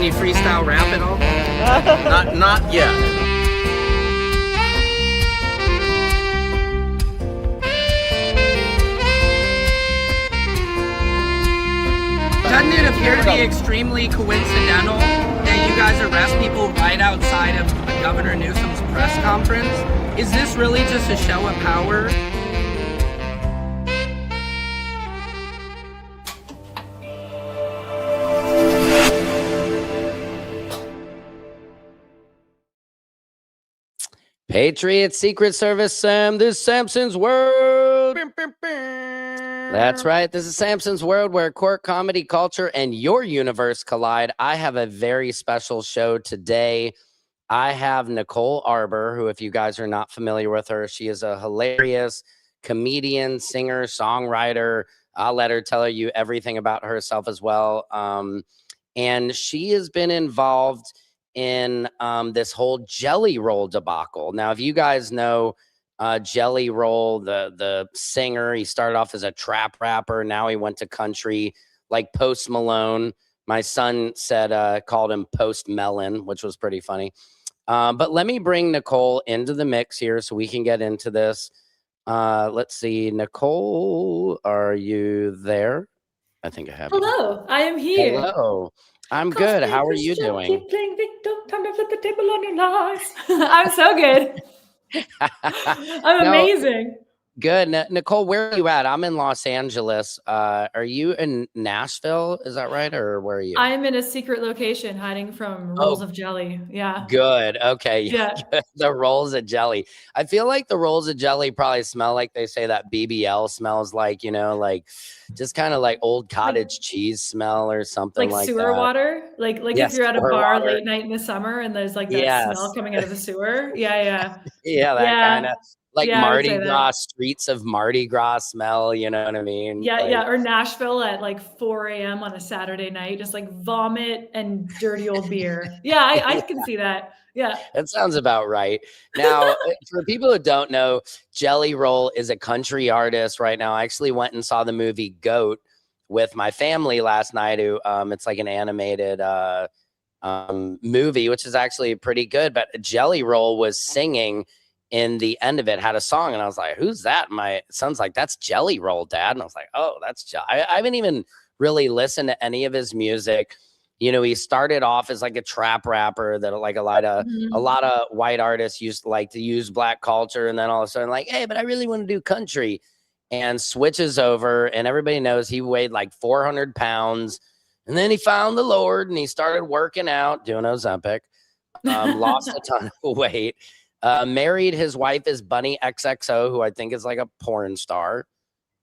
Can you freestyle rap at all? Not yet. Doesn't it appear to be extremely coincidental that you guys arrest people right outside of Governor Newsom's press conference? Is this really just a show of power? Patriot Secret Service Sam, this is Samson's World. That's right. This is Samson's World, where court, comedy, culture, and your universe collide. I have a very special show today. I have Nicole Arbor, who, if you guys are not familiar with her, she is a hilarious comedian, singer, songwriter. I'll let her tell you everything about herself as well. And she has been involved in this whole Jelly Roll debacle. Now, if you guys know Jelly Roll, the singer, he started off as a trap rapper. Now he went to country, like Post Malone. My son said, called him Post Melon, which was pretty funny. But let me bring Nicole into the mix here so we can get into this. Let's see. Nicole, are you there? I think I have. Hello, I am here. Hello. I'm good. How are you doing? Keep playing victim, time to flip the table on your lies. I'm so good. I'm amazing. Good. Nicole, where are you at? I'm in Los Angeles. Are you in Nashville? Is that right? Or where are you? I'm in a secret location hiding from rolls of jelly. Yeah. Good. Okay. Yeah. The rolls of jelly. I feel like the rolls of jelly probably smell like they say that BBL smells like, like just kind of like old cottage cheese smell or something like sewer that. water. Like Yes, if you're at a sewer bar water. late night in the summer and there's like that smell coming out of the sewer. Yeah. Yeah, that kind of like Mardi Gras, streets of Mardi Gras smell, you know what I mean? Yeah. Or Nashville at like 4 a.m. on a Saturday night, just like vomit and dirty old beer. Yeah, I can see that. Yeah. That sounds about right. Now, for people who don't know, Jelly Roll is a country artist right now. I actually went and saw the movie Goat with my family last night. It's like an animated movie, which is actually pretty good. But Jelly Roll was singing in the end of it, had a song, and I was like, who's that? My son's like, that's Jelly Roll, Dad. And I was like, oh, that's I haven't even really listened to any of his music. He started off as like a trap rapper that like a lot of white artists used to like to use black culture, and then all of a sudden like, hey, but I really want to do country, and switches over, and everybody knows he weighed like 400 pounds, and then he found the Lord and he started working out, doing Ozempic, lost a ton of weight. Married, his wife is Bunny XXO, who I think is like a porn star.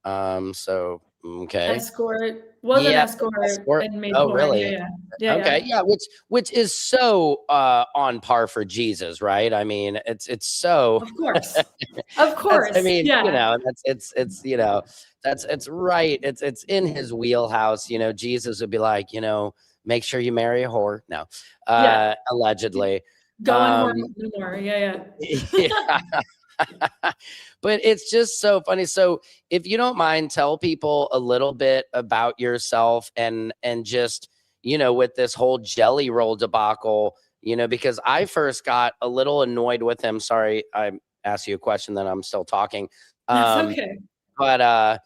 So okay. Escort. Was an escort and made porn. Really? Yeah. Okay. Yeah. Which is so on par for Jesus, right? I mean, it's so of course. Of course. I mean, yeah. It's right. It's in his wheelhouse. Jesus would be like, make sure you marry a whore. No. Allegedly. Going more. Yeah. But it's just so funny. So if you don't mind, tell people a little bit about yourself and just, with this whole Jelly Roll debacle, because I first got a little annoyed with him. Sorry, I asked you a question that I'm still talking. That's okay. But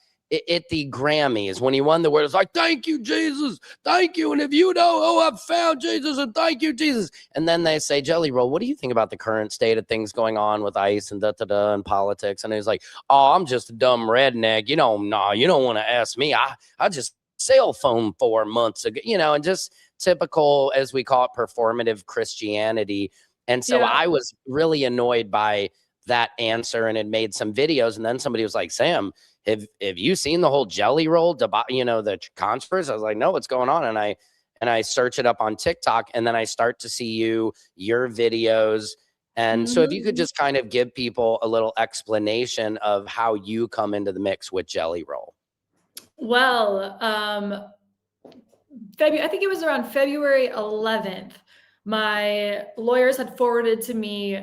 at the Grammys, when he won the award, it's like, thank you, Jesus. Thank you. And if you know, I've found Jesus, and thank you, Jesus. And then they say, Jelly Roll, what do you think about the current state of things going on with ICE and and politics? And he's like, oh, I'm just a dumb redneck. You don't want to ask me. I just cell phone 4 months ago, and just typical, as we call it, performative Christianity. And so I was really annoyed by that answer and had made some videos. And then somebody was like, Sam, have you seen the whole Jelly Roll the controversy? I was like, no, what's going on? And I search it up on TikTok, and then I start to see your videos. And so if you could just kind of give people a little explanation of how you come into the mix with Jelly Roll. Well, I think it was around February 11th. My lawyers had forwarded to me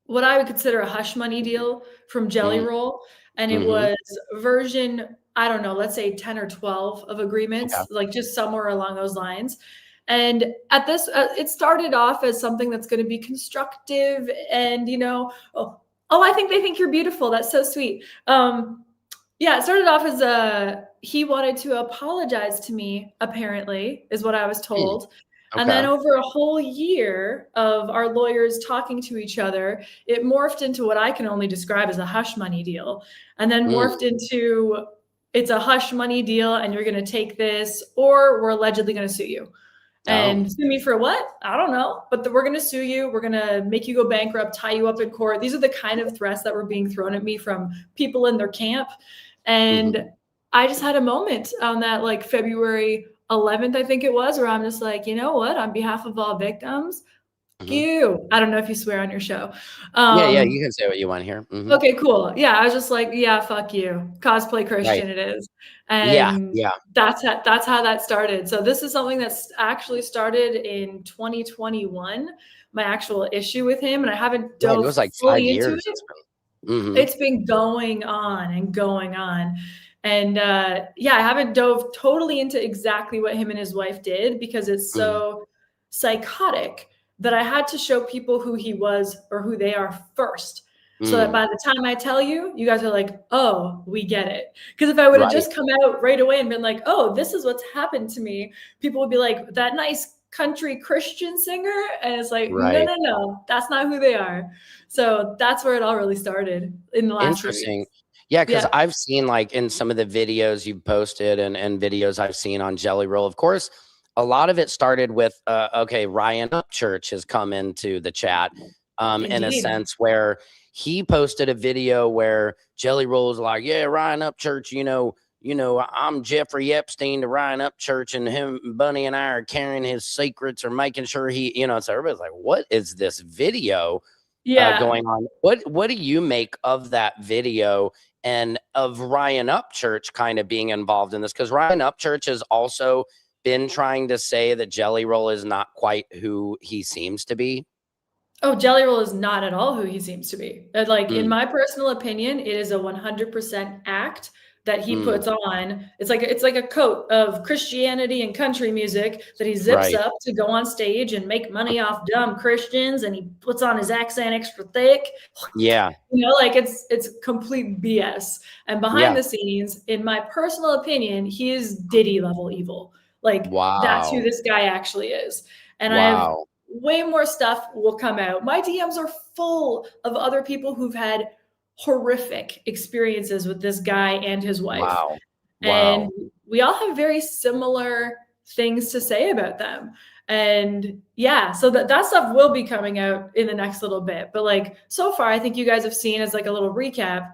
what I would consider a hush money deal from Jelly Roll. And it was version, I don't know, let's say 10 or 12 of agreements, like just somewhere along those lines. And at this, it started off as something that's going to be constructive and, I think they think you're beautiful. That's so sweet. Yeah, it started off as he wanted to apologize to me, apparently, is what I was told. And then Okay. over a whole year of our lawyers talking to each other, it morphed into what I can only describe as a hush money deal. And then morphed into it's a hush money deal and you're going to take this or we're allegedly going to sue you. And sue me for what? I don't know. But we're going to sue you. We're going to make you go bankrupt, tie you up in court. These are the kind of threats that were being thrown at me from people in their camp. And I just had a moment on that like February 11th, I think it was, where I'm just like, you know what? On behalf of all victims, you. I don't know if you swear on your show. Yeah, you can say what you want here. Okay, cool. Yeah, I was just like, yeah, fuck you. Cosplay Christian it is. And Yeah. that's how that started. So this is something that's actually started in 2021, my actual issue with him. And I haven't It dove was like 5 fully into years. it. It's been going on and going on. And I haven't dove totally into exactly what him and his wife did because it's so psychotic that I had to show people who he was or who they are first. So that by the time I tell you, you guys are like, oh, we get it. Because if I would have just come out right away and been like, oh, this is what's happened to me, people would be like, that nice country Christian singer. And it's like, no, that's not who they are. So that's where it all really started in the last few Interesting. weeks. Yeah, because I've seen like in some of the videos you've posted and videos I've seen on Jelly Roll, of course, a lot of it started with, Ryan Upchurch has come into the chat in a sense where he posted a video where Jelly Roll was like, yeah, Ryan Upchurch, I'm Jeffrey Epstein to Ryan Upchurch and him, Bunny and I are carrying his secrets or making sure he, so everybody's like, what is this video going on? What do you make of that video and of Ryan Upchurch kind of being involved in this? Because Ryan Upchurch has also been trying to say that Jelly Roll is not quite who he seems to be. Oh, Jelly Roll is not at all who he seems to be. Like, in my personal opinion, it is a 100% act that he puts on. It's like a coat of Christianity and country music that he zips up to go on stage and make money off dumb Christians, and he puts on his accent extra thick. Yeah. It's complete BS. And behind the scenes, in my personal opinion, he is Diddy level evil. Like, that's who this guy actually is. And I have way more stuff will come out. My DMs are full of other people who've had horrific experiences with this guy and his wife. And we all have very similar things to say about them. And so that stuff will be coming out in the next little bit. But like, so far, I think you guys have seen as like a little recap,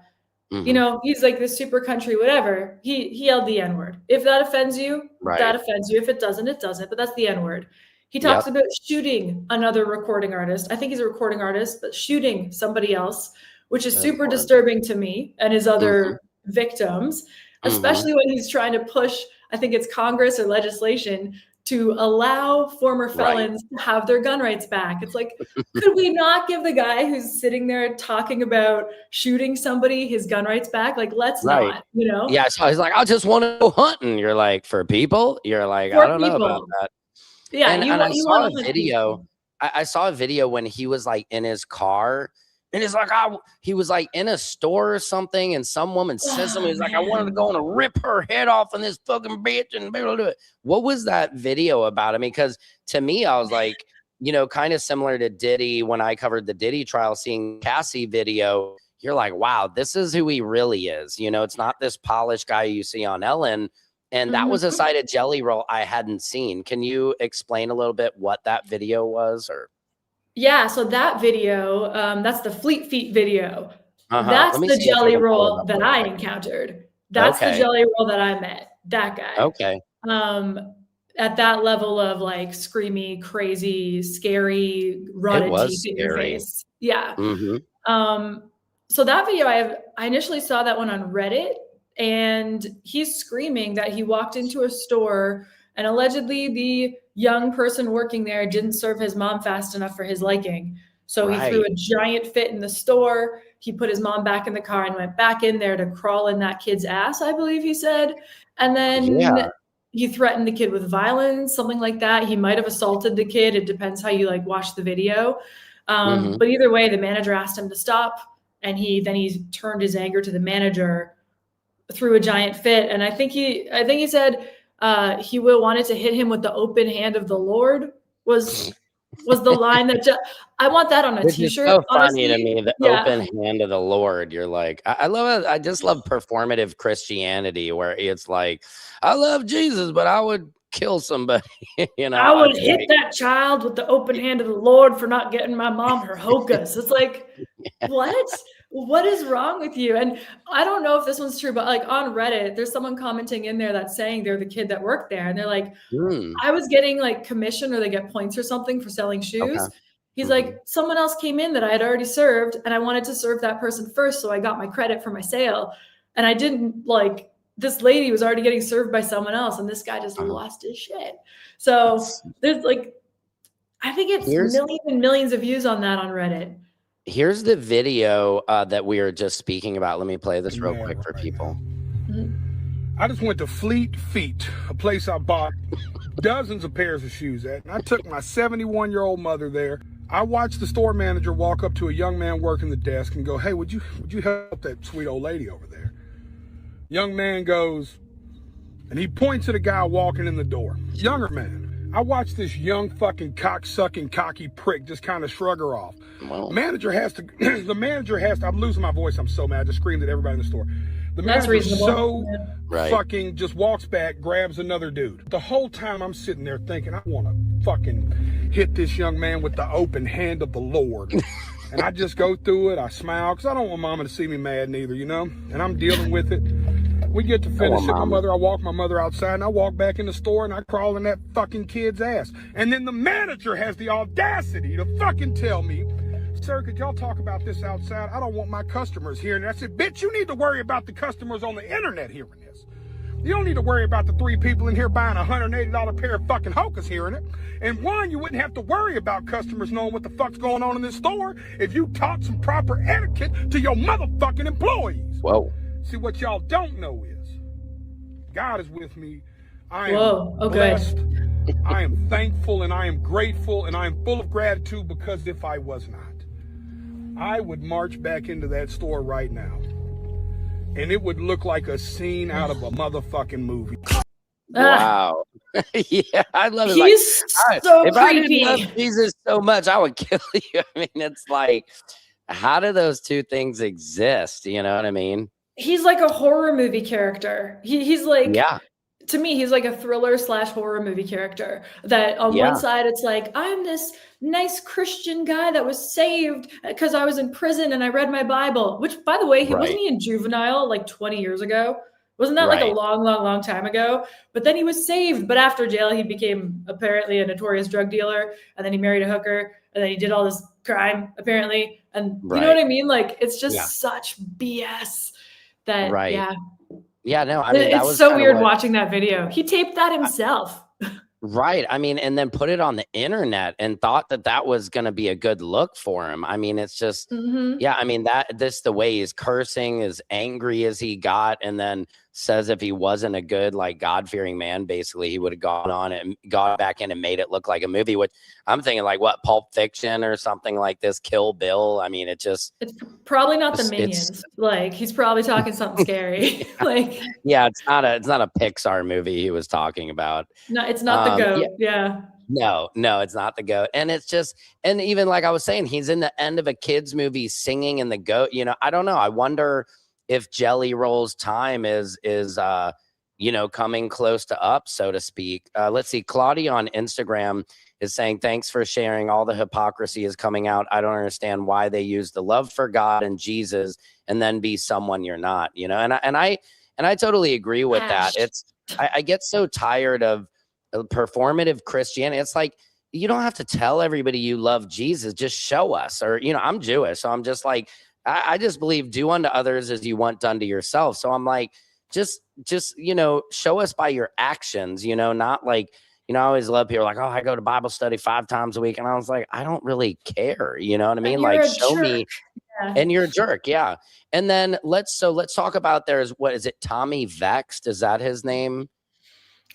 he's like this super country, whatever. He yelled the N-word. If that offends you, that offends you. If it doesn't, it doesn't. But that's the N-word. He talks about shooting another recording artist. I think he's a recording artist, but shooting somebody else, which is super disturbing to me and his other victims, especially when he's trying to push, I think it's Congress or legislation to allow former felons to have their gun rights back. It's like, could we not give the guy who's sitting there talking about shooting somebody his gun rights back? Like, let's not, Yeah, so he's like, I just want to go hunting. You're like, for people? You're like, I don't know about that. Yeah, and I saw a video. I saw a video when he was like in his car, and it's like he was like in a store or something, and some woman says something. He's like, I wanted to go and rip her head off on this fucking bitch and be able to do it. What was that video about? I mean, because to me, I was like, kind of similar to Diddy when I covered the Diddy trial, seeing Cassie video. You're like, wow, this is who he really is. It's not this polished guy you see on Ellen. And that was a side of Jelly Roll I hadn't seen. Can you explain a little bit what that video was? Or yeah, so that video, that's the Fleet Feet video. That's the Jelly Roll that I encountered. That's the Jelly Roll that I met. That guy. Okay. At that level of like screamy, crazy, scary, rotted teeth in your face. Yeah. So that video, I initially saw that one on Reddit. And he's screaming that he walked into a store and allegedly the young person working there didn't serve his mom fast enough for his liking. So he threw a giant fit in the store. He put his mom back in the car and went back in there to crawl in that kid's ass, I believe he said. And then he threatened the kid with violence, something like that. He might have assaulted the kid. It depends how you like watch the video. But either way, the manager asked him to stop, and he turned his anger to the manager through a giant fit. And I think he said he wanted to hit him with the open hand of the Lord was the line that I want that on a Which t-shirt. is so honestly. funny to me, the open hand of the Lord. You're like, I love it. I just love performative Christianity where it's like, I love Jesus, but I would kill somebody. You know, I would hit that child with the open hand of the Lord for not getting my mom her hokas. It's like, what is wrong with you? And I don't know if this one's true, but like on Reddit, there's someone commenting in there that's saying they're the kid that worked there. And they're like, I was getting like commission or they get points or something for selling shoes. Okay. He's like, someone else came in that I had already served and I wanted to serve that person first. So I got my credit for my sale. And I didn't like, this lady was already getting served by someone else. And this guy just lost his shit. So there's like, I think it's millions and millions of views on that on Reddit. Here's the video that we were just speaking about. Let me play this real quick for people. I just went to Fleet Feet, a place I bought dozens of pairs of shoes at. And I took my 71-year-old mother there. I watched the store manager walk up to a young man working the desk and go, hey, would you help that sweet old lady over there? Young man goes, and he points at a guy walking in the door. Younger man. I watched this young fucking cock-sucking, cocky prick just kind of shrug her off. Wow. The manager has to, I'm losing my voice, I'm so mad. I just screamed at everybody in the store. The manager fucking just walks back, grabs another dude. The whole time I'm sitting there thinking, I want to fucking hit this young man with the open hand of the Lord. And I just go through it, I smile, because I don't want mama to see me mad neither, you know? And I'm dealing with it. We get to finish it. I walk my mother outside, and I walk back in the store, and I crawl in that fucking kid's ass. And then the manager has the audacity to fucking tell me, sir, could y'all talk about this outside? I don't want my customers hearing it. I said, bitch, you need to worry about the customers on the internet hearing this. You don't need to worry about the 3 people in here buying a $180 pair of fucking hokas hearing it. And one, you wouldn't have to worry about customers knowing what the fuck's going on in this store if you taught some proper etiquette to your motherfucking employees. Whoa. See, what y'all don't know is God is with me. I am blessed. I am thankful and I am grateful and I am full of gratitude because if I was not, I would march back into that store right now. And it would look like a scene out of a motherfucking movie. Wow. Yeah, I love it. He's like, so if creepy. I didn't love Jesus so much, I would kill you. I mean, it's like, how do those two things exist? You know what I mean? He's like a horror movie character. He's like, to me, he's like a thriller / horror movie character that on one side, it's like, I'm this nice Christian guy that was saved because I was in prison and I read my Bible, which by the way, wasn't he in juvenile like 20 years ago? Wasn't that like a long time ago? But then he was saved. But after jail, he became apparently a notorious drug dealer. And then he married a hooker. And then he did all this crime, apparently. And you know what I mean? Like, it's just such BS that, Yeah, no, I mean, that was so weird watching that video. He taped that himself. Right. I mean, and then put it on the internet and thought that that was going to be a good look for him. I mean, it's just, I mean, this the way he's cursing, as angry as he got, and then says if he wasn't a good, like, God-fearing man, basically, he would have gone on and gone back in and made it look like a movie, which I'm thinking like, what, Pulp Fiction or something like this, Kill Bill. I mean, it's probably not the Minions. Like, he's probably talking something scary. Like, yeah, it's not a Pixar movie he was talking about. No, it's not the GOAT. Yeah. No, it's not the GOAT. And it's just, and even like I was saying, he's in the end of a kid's movie singing in the GOAT. You know, I don't know. I wonder if Jelly Roll's time is you know, coming close to up, so to speak. Let's see. Claudia on Instagram is saying, thanks for sharing. All the hypocrisy is coming out. I don't understand why they use the love for God and Jesus and then be someone you're not, you know? And I totally agree with that. It's, I get so tired of performative Christianity. It's like, you don't have to tell everybody you love Jesus, just show us. Or, you know, I'm Jewish, so I'm just like, I just believe do unto others as you want done to yourself. So I'm like, just, you know, show us by your actions, you know, not like, you know, I always love people like, oh, I go to Bible study 5 times a week. And I was like, I don't really care. You know what I mean? Like, show me. And you're a jerk. Yeah. And then let's talk about what is it? Tommy Vexed. Is that his name?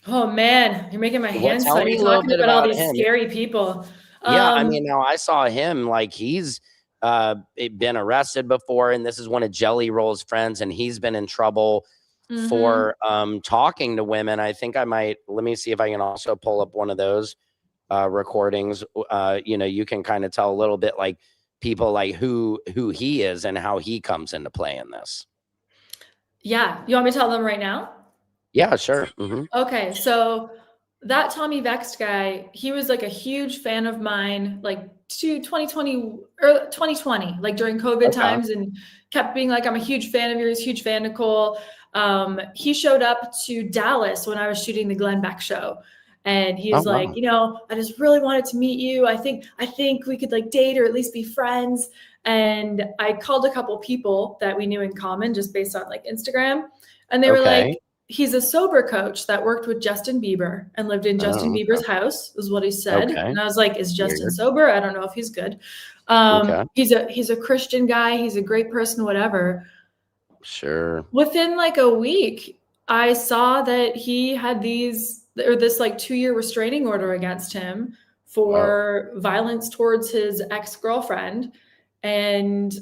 Oh man, you're making my What? hands Tell sweaty me a little talking bit about all about these him. scary people. Yeah, I Um, mean, now I saw him like he's been arrested before, and this is one of Jelly Roll's friends, and he's been in trouble mhm. for talking to women. I think I might let me see if I can also pull up one of those recordings. You know, you can kind of tell a little bit like people like who he is and how he comes into play in this. Yeah, you want me to tell them right now? Yeah, sure. Hmm. Okay, so that Tommy Vext guy, he was like a huge fan of mine, like to 2020 or 2020, like during COVID Okay. times, and kept being like, I'm a huge fan of yours, huge fan, Nicole. He showed up to Dallas when I was shooting the Glenn Beck show. And he Oh was like, wow. I just really wanted to meet you. I think we could like date or at least be friends. And I called a couple people that we knew in common just based on like Instagram. And they were Okay. like, he's a sober coach that worked with Justin Bieber and lived in Justin Oh, okay. Bieber's house, is what he said. Okay. And I was like, is Justin Weird. sober? I don't know if he's good. Okay. He's a Christian guy. He's a great person, whatever. Sure. Within like a week, I saw that he had this like 2-year restraining order against him Whoa. for violence towards his ex-girlfriend. And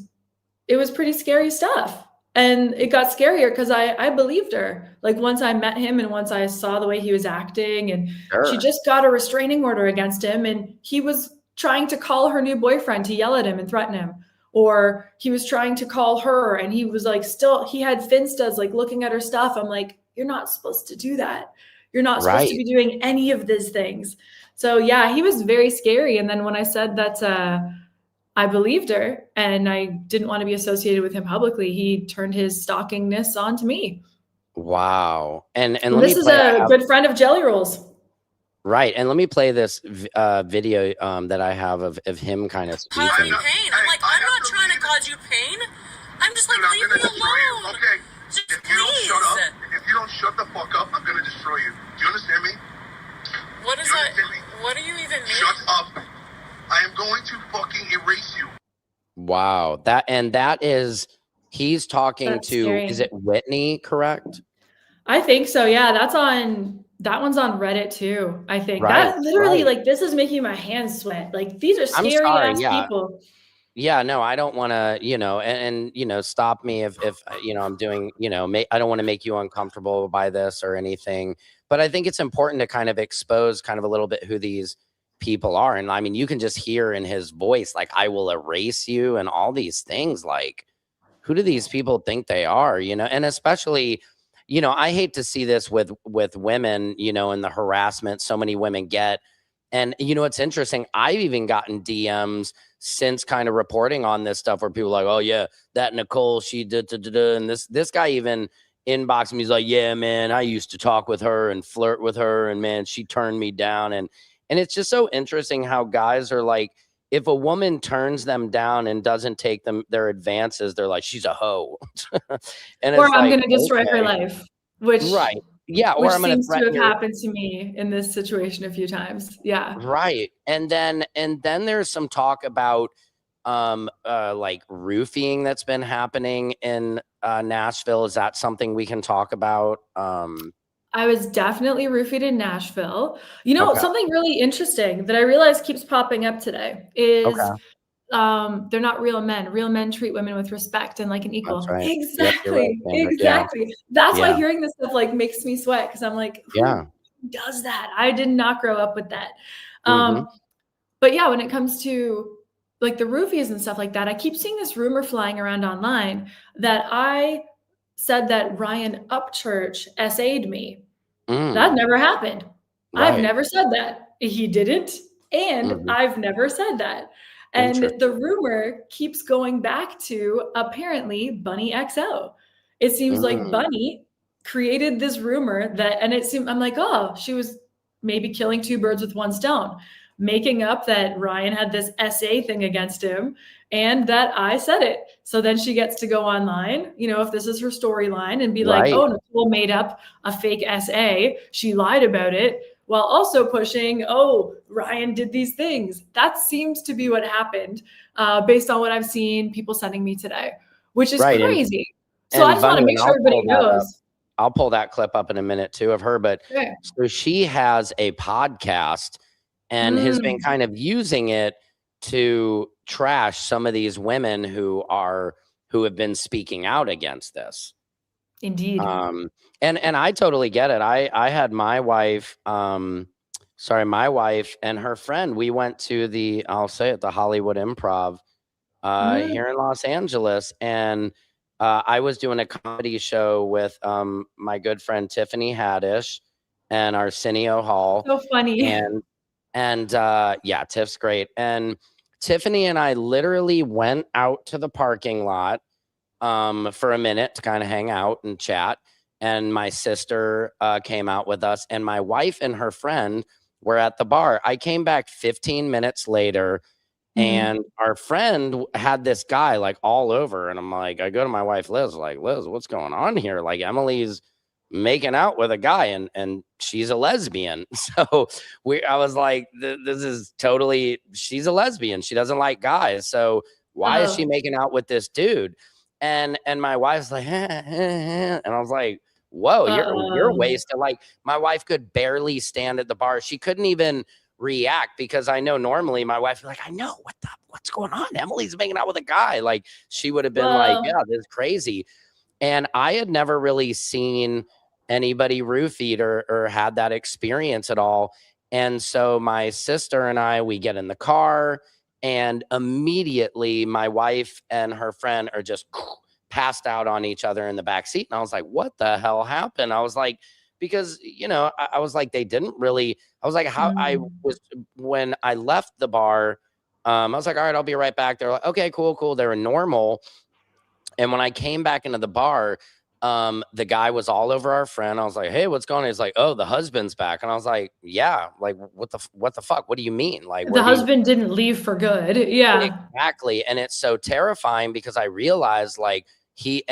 it was pretty scary stuff. And it got scarier because I believed her. Like once I met him and once I saw the way he was acting, and she Sure. just got a restraining order against him, and he was trying to call her new boyfriend to yell at him and threaten him. Or he was trying to call her and he was like he had Finstas like looking at her stuff. I'm like, you're not supposed to do that. You're not supposed to Right. be doing any of these things. So yeah, he was very scary. And then when I said that I believed her and I didn't want to be associated with him publicly, he turned his stalkingness onto me. Wow. And And let me this is play. I a have good friend of Jelly Rolls. right. And let me play this video that I have of him kind of Cause speaking. you pain. I'm like, I'm not trying to cause you pain. I'm just like, leave me alone. Okay. Just If you don't please. shut up, if you don't shut the fuck up, I'm gonna destroy you. Do you understand me? What is You that? understand me? What do you even mean? Shut up. I am going to fucking erase you. Wow. That is he's talking That's to, scary. is it Whitney, correct? I think so. Yeah, that one's on Reddit too. I think Right. that literally Right. like this is making my hands sweat. Like these are I'm scary sorry. ass Yeah. people. Yeah, no, I don't want to, and stop me if I'm doing, I don't want to make you uncomfortable by this or anything. But I think it's important to kind of expose kind of a little bit who these people are. And I mean, you can just hear in his voice, like, I will erase you and all these things. Like, who do these people think they are? And especially, I hate to see this with women, and the harassment so many women get. And it's interesting. I've even gotten DMs since kind of reporting on this stuff where people are like, oh yeah, that Nicole, she did, and this guy even inboxed me. He's like, yeah, man, I used to talk with her and flirt with her, and man, she turned me down. And it's just so interesting how guys are like, if a woman turns them down and doesn't take their advances, they're like, she's a hoe. And Or it's I'm like, gonna destroy her okay, life, which right. Yeah, or which I'm going to seems to threaten have your happened to me in this situation a few times. Yeah. right. And then there's some talk about like roofing that's been happening in Nashville. Is that something we can talk about? I was definitely roofied in Nashville. Okay. Something really interesting that I realize keeps popping up today is Okay. they're not real men. Real men treat women with respect and like an That's equal. right. Yep, you're right, Exactly. Sandra. Yeah. Exactly. That's why Yeah. hearing this stuff like makes me sweat because I'm like, Yeah. who does that? I did not grow up with that. Mm-hmm. But yeah, when it comes to like the roofies and stuff like that, I keep seeing this rumor flying around online that I said that Ryan Upchurch SA'd me. That Mm, never happened. I've right. never said that. He didn't, and Mm-hmm. I've never said that. And the Interesting. rumor keeps going back to apparently Bunny XO. It seems like Mm, Bunny created this rumor and it seemed, I'm like, oh, she was maybe killing two birds with one stone, making up that Ryan had this SA thing against him and that I said it. So then she gets to go online, if this is her storyline and be like, right. oh, Nicole made up a fake SA. She lied about it while also pushing, oh, Ryan did these things. That seems to be what happened based on what I've seen people sending me today, which is Right. crazy. So I And just want to Bunny, make and sure I'll everybody pull that up. knows. I'll pull that clip up in a minute too of her, but Okay. so she has a podcast and has been kind of using it to trash some of these women who have been speaking out against this. Indeed. And I totally get it. I had my wife, my wife and her friend, we went to the Hollywood Improv here in Los Angeles, and I was doing a comedy show with my good friend Tiffany Haddish and Arsenio Hall. So funny. And yeah, Tiff's great. And Tiffany and I literally went out to the parking lot for a minute to kind of hang out and chat. And my sister came out with us, and my wife and her friend were at the bar. I came back 15 minutes later, and our friend had this guy like all over. And I'm like, I go to my wife, Liz, like, Liz, what's going on here? Like, Emily's making out with a guy, and she's a lesbian. So I was like, this is totally, she's a lesbian. She doesn't like guys. So why is she making out with this dude? And my wife's like, and I was like, whoa, you're wasted. Like, my wife could barely stand at the bar. She couldn't even react, because I know normally my wife would be like, I know what's going on. Emily's making out with a guy. Like, she would have been like, yeah, this is crazy. And I had never really seen anybody roofied or had that experience at all. And so my sister and I, we get in the car, and immediately my wife and her friend are just passed out on each other in the back seat. And I was like, what the hell happened? I was like, because, I was like, they didn't really, I was like, when I left the bar, I was like, all right, I'll be right back. They're like, okay, cool. They were normal. And when I came back into the bar, the guy was all over our friend. I was like, hey, what's going on? He's like, oh, the husband's back. And I was like, yeah, like, what the fuck? What do you mean? Like, the husband didn't leave for good. Yeah. Exactly. And it's so terrifying, because I realized like he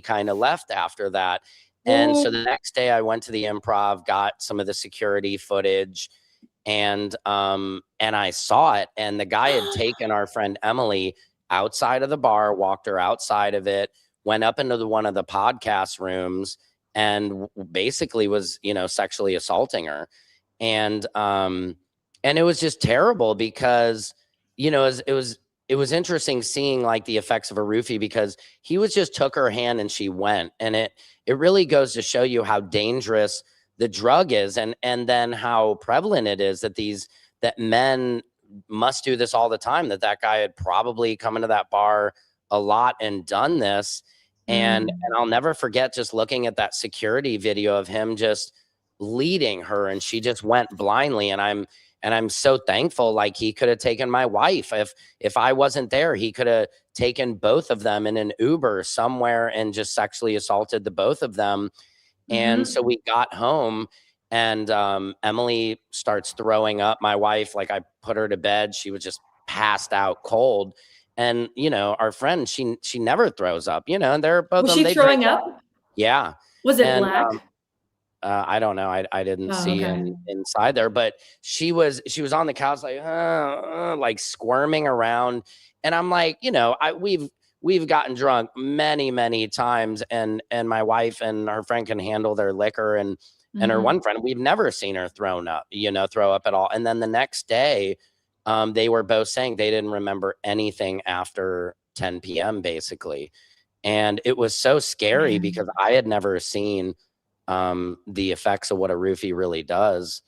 kind of left after that. And so the next day I went to the Improv, got some of the security footage, and I saw it. And the guy had taken our friend Emily outside of the bar, walked her outside of it, went up into one of the podcast rooms, and basically was, sexually assaulting her. And it was just terrible, because, it was interesting seeing like the effects of a roofie, because he just took her hand and she went. And it really goes to show you how dangerous the drug is, and then how prevalent it is that men must do this all the time, that guy had probably come into that bar a lot and done this. And I'll never forget just looking at that security video of him just leading her, and she just went blindly. And I'm so thankful, like, he could have taken my wife. If I wasn't there, he could have taken both of them in an Uber somewhere and just sexually assaulted the both of them. And so we got home, and Emily starts throwing up. My wife, like, I put her to bed. She was just passed out cold. And, our friend, she never throws up, and they're both. Was she throwing up? Yeah. Was it black? I don't know. I didn't see inside there, but she was on the couch, like squirming around. And I'm like, we've gotten drunk many, many times, and my wife and her friend can handle their liquor, and her one friend, we've never seen her throw up at all. And then the next day, they were both saying they didn't remember anything after 10 p.m. basically. And it was so scary, because I had never seen the effects of what a roofie really does.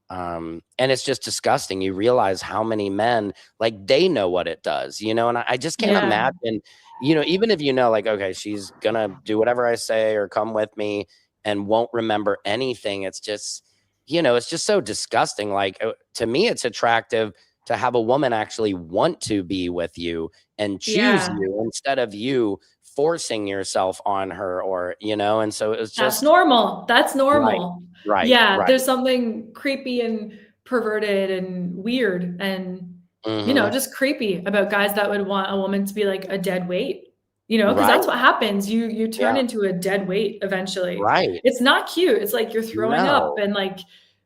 And it's just disgusting. You realize how many men, like, they know what it does, and I just can't imagine, even if like, okay, she's gonna do whatever I say or come with me and won't remember anything. It's just, it's just so disgusting. Like, to me, it's attractive to have a woman actually want to be with you and choose you, instead of you forcing yourself on her, or, and so it was just. That's normal. That's normal. Right. Yeah. There's something creepy and perverted and weird and, just creepy about guys that would want a woman to be like a dead weight, because that's what happens. You turn into a dead weight eventually. Right. It's not cute. It's like you're throwing up, and like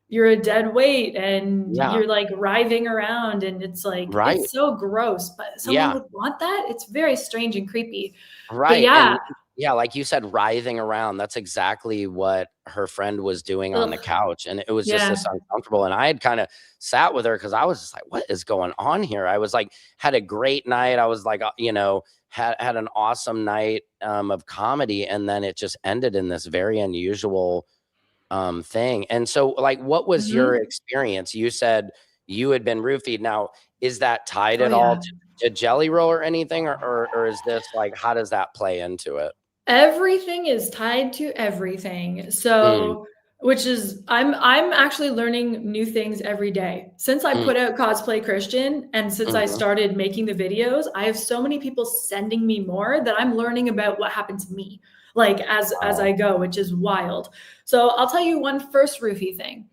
you're a dead weight, and you're like writhing around, and it's like, it's so gross, but someone would want that. It's very strange and creepy. Right. But Yeah, like you said, writhing around. That's exactly what her friend was doing on the Ugh. couch. And it was just Yeah. this uncomfortable. And I had kind of sat with her because I was just like, what is going on here? I was like, had a great night. I was like, had an awesome night of comedy. And then it just ended in this very unusual thing. And so, like, what was your Mhm. experience? You said you had been roofied. Now, is that tied Oh, at all yeah. to Jelly Roll or anything? Or is this like, how does that play into it? Everything is tied to everything. Mm, So, which is I'm actually learning new things every day. Since I mm, put out Cosplay Christian and since I mhm. started making the videos, I have so many people sending me more that I'm learning about what happened to me, like as Wow. I go, which is wild. So, I'll tell you one first roofie thing.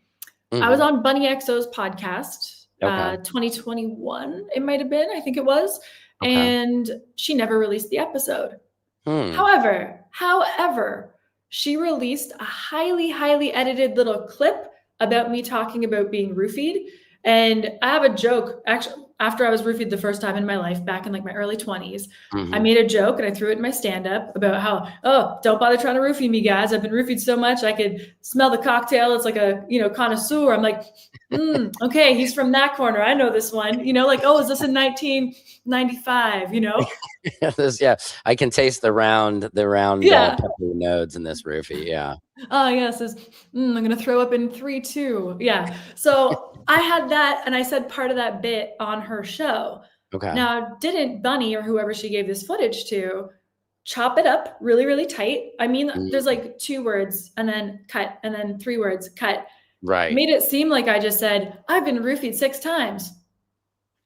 I was Mhm. on Bunny XO's podcast, Okay. 2021, it might have been, I think it was, Okay. and she never released the episode. Hmm. However, she released a highly, highly edited little clip about me talking about being roofied. And I have a joke, actually, after I was roofied the first time in my life, back in like my early 20s, I Mhm. made a joke and I threw it in my stand-up about how, oh, don't bother trying to roofie me, guys. I've been roofied so much I could smell the cocktail. It's like a, connoisseur. I'm like, okay, he's from that corner. I know this one. Like, oh, is this in 1995? Yeah, I can taste the round Yeah. pepper nodes in this roofie. Yeah. Oh, yes. I'm going to throw up in 3, 2. Yeah. So I had that, and I said part of that bit on her show. Okay. Now, didn't Bunny or whoever she gave this footage to chop it up really, really tight? I mean, there's Mm, like 2 words and then cut, and then 3 words cut. right. Made it seem like I just said, I've been roofied 6 times.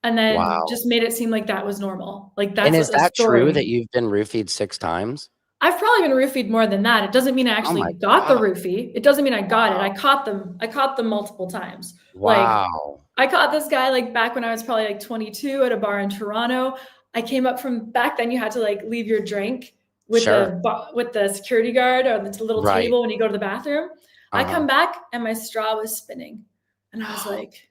And then Wow. just made it seem like that was normal. Like And that's is a that true that story. you've been roofied 6 times? I've probably been roofied more than that. It doesn't mean I Oh actually my got the god. roofie. It doesn't mean I got it. Wow. I caught them multiple times. Like Wow. I caught this guy like back when I was probably like 22 at a bar in Toronto. I came up from back then you had to like leave your drink with Sure. the security guard or the little Right. table when you go to the bathroom. I Uh-huh. come back and my straw was spinning. And I was like,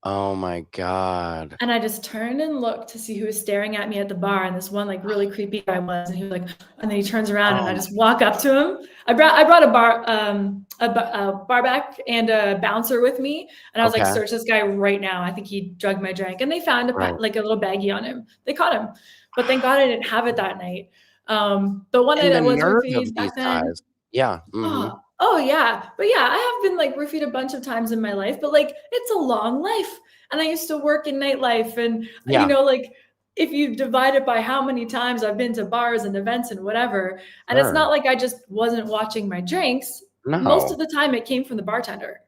Oh my god. and I just turned and looked to see who was staring at me at the bar, and this one like really creepy guy was, and he was like, and then he turns around, and I Oh just walk up to him. I brought a bar back and a bouncer with me, and I was like, okay. search this guy right now. I think he drugged my drink, and they found Right. like a little baggie on him. They caught him, but thank God I didn't have it that night. The one night And I the was nerve roofied of these back then. guys. Yeah. Mhm. Oh yeah. But yeah, I have been like roofied a bunch of times in my life, but like it's a long life. And I used to work in nightlife and Yeah. like if you divide it by how many times I've been to bars and events and whatever, and it's Sure. not like I just wasn't watching my drinks. Most No. of the time it came from the bartender.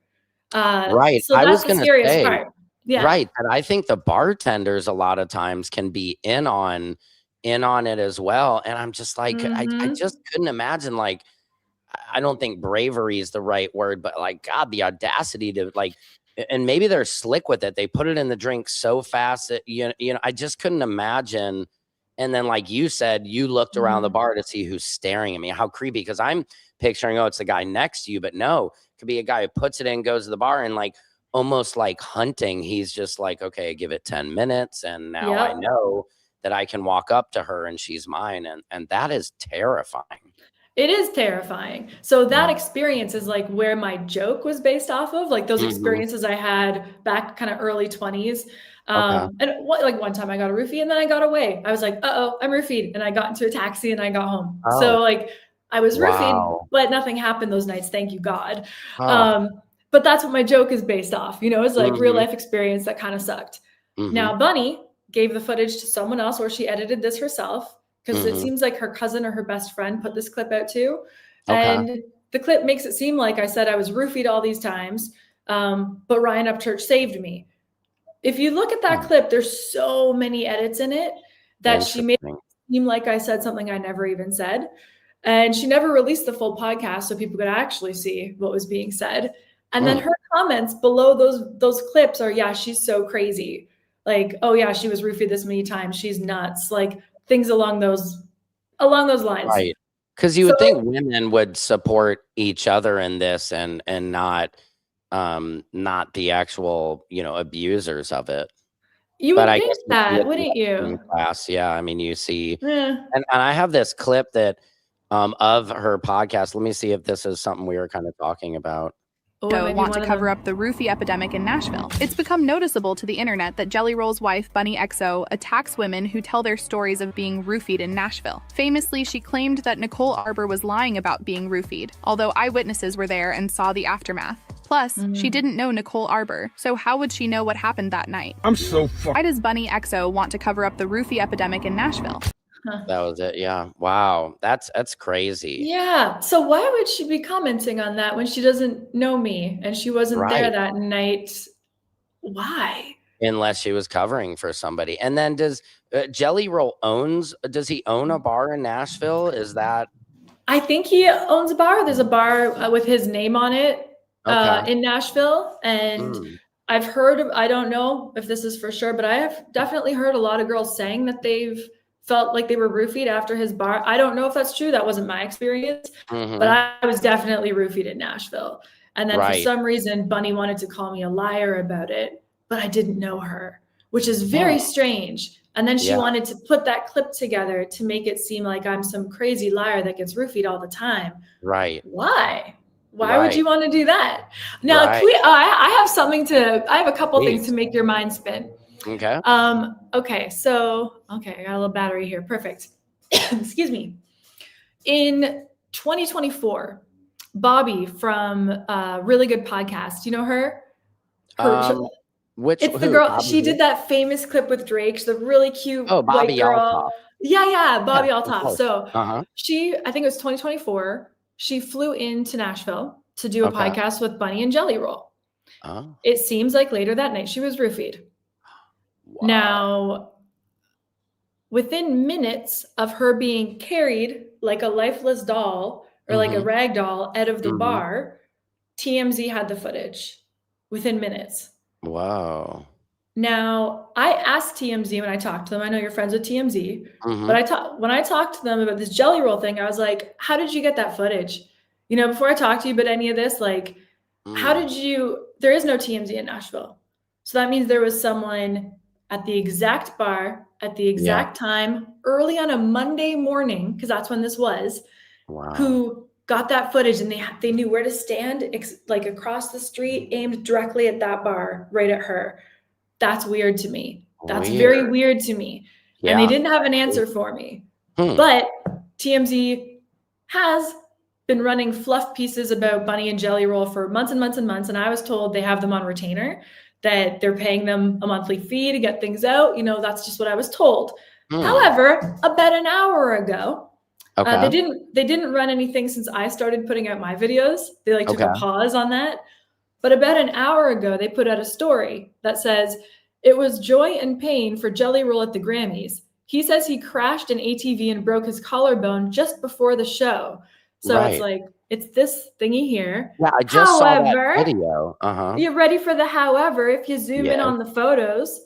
Right. So I that's was the gonna scariest say, part. Yeah. right, and I think the bartenders a lot of times can be in on it as well, and I'm just like, I Mm-hmm. just couldn't imagine, like, I don't think bravery is the right word, but, like, God, the audacity to, like, and maybe they're slick with it. They put it in the drink so fast that, I just couldn't imagine, and then, like you said, you looked around the Mm-hmm. bar to see who's staring at me. How creepy, because 'cause I'm picturing, oh, it's the guy next to you, but no, it could be a guy who puts it in, goes to the bar, and, like, almost like hunting, he's just like, "Okay, give it 10 minutes, and now I Yep. know that I can walk up to her and she's mine," and that is terrifying. It is terrifying. So that Mm. experience is like where my joke was based off of, like those Mhm. experiences I had back kind of early 20s. Okay. And like one time I got a roofie and then I got away. I was like, uh-oh, I'm roofied. And I got into a taxi and I got home. So Oh, like I was roofied, wow. but nothing happened those nights. Thank you, God. Oh. Um, but that's what my joke is based off, it's like real Mhm. life experience that kind of sucked. Mhm. Now, Bunny gave the footage to someone else or she edited this herself because it Mhm. seems like her cousin or her best friend put this clip out too. Okay. And the clip makes it seem like I said I was roofied all these times, but Ryan Upchurch saved me. If you look at that Hmm. clip, there's so many edits in it that she made Interesting. it seem like I said something I never even said. And she never released the full podcast so people could actually see what was being said. And then Mm. her comments below those clips are, yeah, she's so crazy. Like, oh yeah, she was roofied this many times. She's nuts. Like things along those lines. Right. Because you So would think women would support each other in this and not the actual, abusers of it. you But would I think guess you see that, it in wouldn't the you? class. Yeah, I mean, you see Eh. and I have this clip that of her podcast. Let me see if this is something we were kind of talking about. Want to cover up the roofie epidemic in Nashville. It's become noticeable to the internet that Jelly Roll's wife, Bunny XO, attacks women who tell their stories of being roofied in Nashville. Famously, she claimed that Nicole Arbor was lying about being roofied, although eyewitnesses were there and saw the aftermath. Plus, she didn't know Nicole Arbor, so how would she know what happened that night? I'm so fucked. Why does Bunny XO want to cover up the roofie epidemic in Nashville? That was it. Yeah. Wow. That's crazy. Yeah. So why would she be commenting on that when she doesn't know me and she wasn't there that night? Why? Unless she was covering for somebody. And then does Jelly Roll does he own a bar in Nashville? Is that? I think he owns a bar. There's a bar with his name on it in Nashville. And I've heard, I don't know if this is for sure, but I have definitely heard a lot of girls saying that they've felt like they were roofied after his bar. I don't know if that's true. That wasn't my experience, but I was definitely roofied in Nashville. And then for some reason, Bunny wanted to call me a liar about it, but I didn't know her, which is very strange. And then she wanted to put that clip together to make it seem like I'm some crazy liar that gets roofied all the time. Right. Why? Why would you want to do that? Now, I have something I have a couple things to make your mind spin. Okay. Okay. So, I got a little battery here. Perfect. Excuse me. In 2024, Bobby from Really Good Podcast, you know her? It's the girl. Bobby, she did that famous clip with Drake. She's a really cute Bobby white girl. Althoff. Yeah, Bobby Althoff. So I think it was 2024. She flew into Nashville to do a podcast with Bunny and Jelly Roll. It seems like later that night she was roofied. Wow. Now, within minutes of her being carried like a lifeless doll or like a rag doll out of the bar, TMZ had the footage within minutes. Wow. Now, I asked TMZ when I talked to them, I know you're friends with TMZ, but when I talked to them about this Jelly Roll thing, I was like, how did you get that footage? You know, before I talk to you about any of this, like, how did there is no TMZ in Nashville. So that means there was someone at the exact bar at the exact time, early on a Monday morning, because that's when this was, who got that footage and they knew where to stand, like across the street, aimed directly at that bar, right at her. That's weird to me. That's very weird to me. Yeah. And they didn't have an answer for me. But TMZ has been running fluff pieces about Bunny and Jelly Roll for months and months and months. And I was told they have them on retainer, that they're paying them a monthly fee to get things out. You know, that's just what I was told. However, about an hour ago, they didn't run anything since I started putting out my videos. They took a pause on that. But about an hour ago, they put out a story that says, it was joy and pain for Jelly Roll at the Grammys. He says he crashed an ATV and broke his collarbone just before the show. So it's like, it's this thingy here. Yeah, I just saw that video. You're ready for the however. If you zoom in on the photos,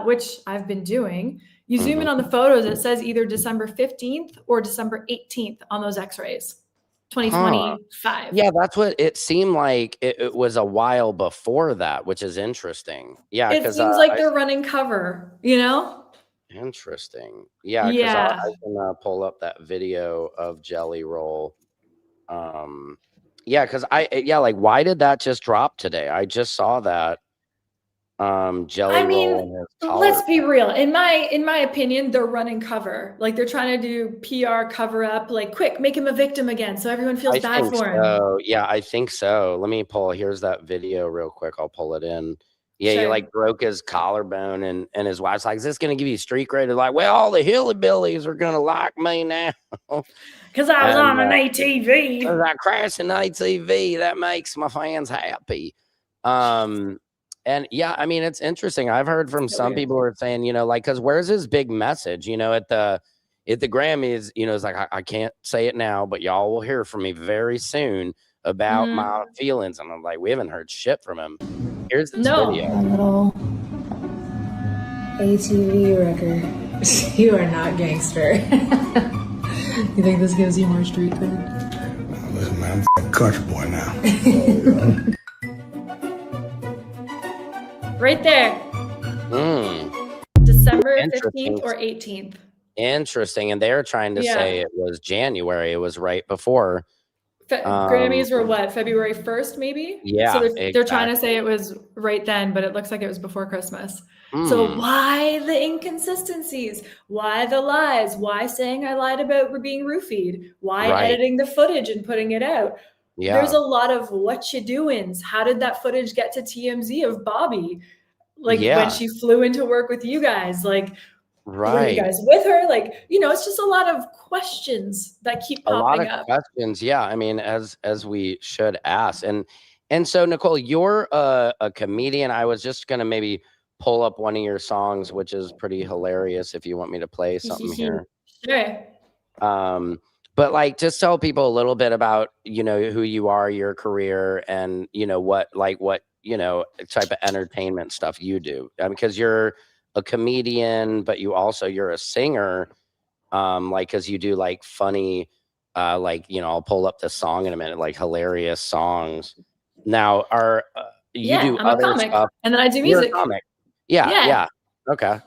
which I've been doing, you zoom in on the photos, it says either December 15th or December 18th on those x-rays. 2025. Yeah, that's what it seemed like. It was a while before that, which is interesting. Yeah, it seems like they're running cover, you know? Interesting. Yeah, because I can pull up that video of Jelly Roll. Yeah, because like, why did that just drop today? I just saw that. Jelly Roll. Let's be real. In my opinion, they're running cover. Like, they're trying to do PR cover up. Like, quick, make him a victim again, so everyone feels bad for him. Yeah, I think so. Let me pull. Here's that video real quick. I'll pull it in. Yeah, he like broke his collarbone, and his wife's like, "Is this going to give you street cred?" Like, well, all the hillbillies are going to like me now because I was on an ATV. I crashed an ATV. That makes my fans happy. And yeah, I mean, it's interesting. I've heard from some people who are saying, you know, like, because where's his big message? You know, at the Grammys, you know, it's like, I can't say it now, but y'all will hear from me very soon about my feelings. And I'm like, we haven't heard shit from him. Here's this video. A little ATV wrecker. You are not gangster. You think this gives you more street cred? Listen, man, I'm a country boy now. Right there. December 15th or 18th. Interesting. And they're trying to say Yeah. it was January. It was right before. Grammys were what, February 1st, maybe? Yeah, So they're trying to exactly. say it was right then, but it looks like it was before Christmas. So Hmm. why the inconsistencies? Why the lies? Why saying I lied about being roofied? Why Right. editing the footage and putting it out? There's Yeah. a lot of what you doings. How did that footage get to TMZ of Bobby? Like when Yeah. she flew into work with you guys, like were you Right. guys with her? Like, it's just a lot of questions that keep A lot popping of up. questions. Yeah. I mean, as we should ask. And so Nicole, you're a comedian. I was just gonna maybe pull up one of your songs, which is pretty hilarious if you want me to play something here. Sure. But like just tell people a little bit about, who you are, your career, and what type of entertainment stuff you do. Because you're a comedian, but you're a singer. Like because you do like funny, I'll pull up the song in a minute, like hilarious songs. Now, you Yeah, do I'm a other comic, stuff? and then I do You're a music. comic. Yeah. Yeah. Okay.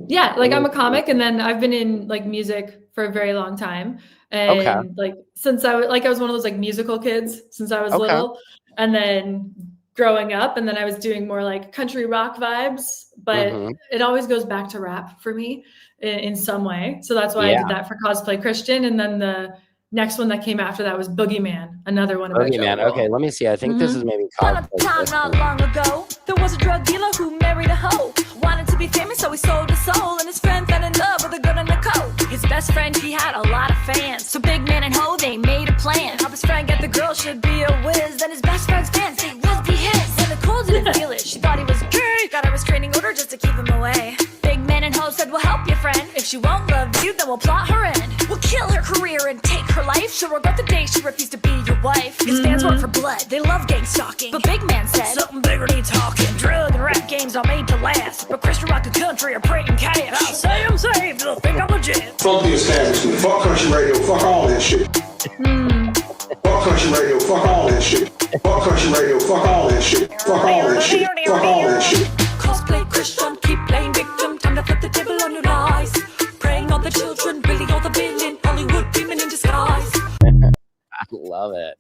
Yeah, like I'm a Let me- comic, and then I've been in like music for a very long time, Okay. and like since I was one of those like musical kids since I was Okay. little, and then growing up, and then I was doing more like country rock vibes, but Mhm. it always goes back to rap for me in some way. So that's why I Yeah. did that for Cosplay Christian, and then the next one that came after that was Boogeyman, another one about Joe Boogeyman. Roll. Okay, let me see. I think this is maybe Upon a Cosplay time Christian. not long ago, there was a drug dealer who married a hoe. Wanted to be famous, so he sold his soul, and his friend fell in love with a girl in the coat. His best friend, he had a lot of fans, so Big Man and Ho, they made a plan. How his friend get the girl should be a whiz, then his best friend's fans, they would be his. When Nicole didn't feel it, she thought he was gay. Got a restraining order just to keep him away. Big Man and Ho said, we'll help your friend. If she won't love you, then we'll plot her end. We'll kill her career and take her life. She'll regret the day she refused to be your wife. His fans want for blood, they love gang stalking. But Big Man said, something bigger needs talking. Drug and rap games are made to last, but Christian rock and country are praying cash. I'll say I'm saved, they'll think I'm legit. Fuck the establishment. Fuck country radio. Fuck all that shit. Fuck country radio. Fuck all that shit. Fuck country radio. Fuck all that shit. Fuck all that shit. Fuck all that shit. Cosplay Christian, keep playing victim. Time to flip the table on your lies. Praying all the children, really all the villain. Hollywood demon in disguise. I love it.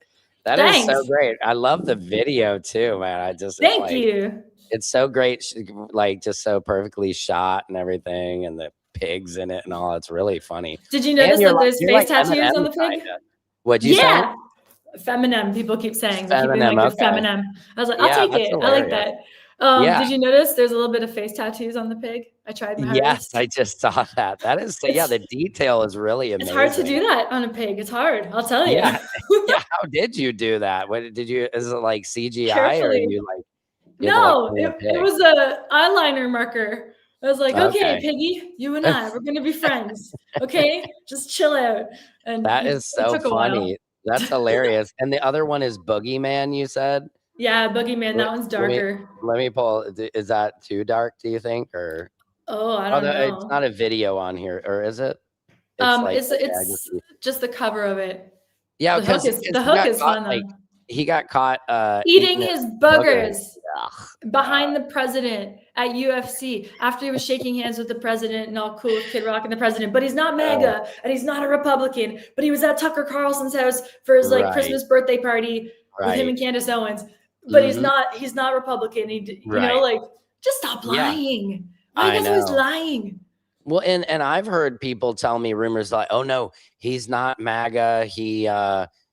That is so Thanks. great. I love the video too, man. Thank you. It's so great, like just so perfectly shot and everything, and the pigs in it and all. It's really funny. Did you notice that there's you're face like tattoos on the Eminem pig? kinda. What'd you say? Yeah. Feminem, people keep saying. They keep being Feminem, like, you're okay. Feminem. I was like, I'll Yeah, take that's it. I like hilarious. that. Yeah. Did you notice there's a little bit of face tattoos on the pig? I tried my Yes, hardest. I just saw that. That is, yeah, the detail is really It's amazing. hard to do that on a pig. It's hard. I'll tell you. Yeah. Yeah. How did you do that? What did you? Is it like CGI or Carefully. you like? you had to, No, like, paint a it pig? was a eyeliner marker. I was like, okay, Okay. Piggy, you and I, we're gonna be friends. Okay, just chill out. And That it is so took a while. funny. That's hilarious. And the other one is Boogeyman, you said? Yeah, Boogeyman. That one's darker. Let me pull. Is that too dark, do you think? Or Oh, I don't although know. it's not a video on here, or is it? It's okay, I it's just the cover of it. yeah, The hook because is fun though. he got caught Eating his boogers Ugh. behind the president at UFC after he was shaking hands with the president and all cool with Kid Rock and the president. But he's not MAGA and he's not a Republican. But he was at Tucker Carlson's house for his like Right. Christmas birthday party with him Right. and Candace Owens. But he's Mhm. not Republican. You Right. know, like just stop Yeah. lying. Why are I you guys always know. lying? Well, and I've heard people tell me rumors like, oh no, he's not MAGA. He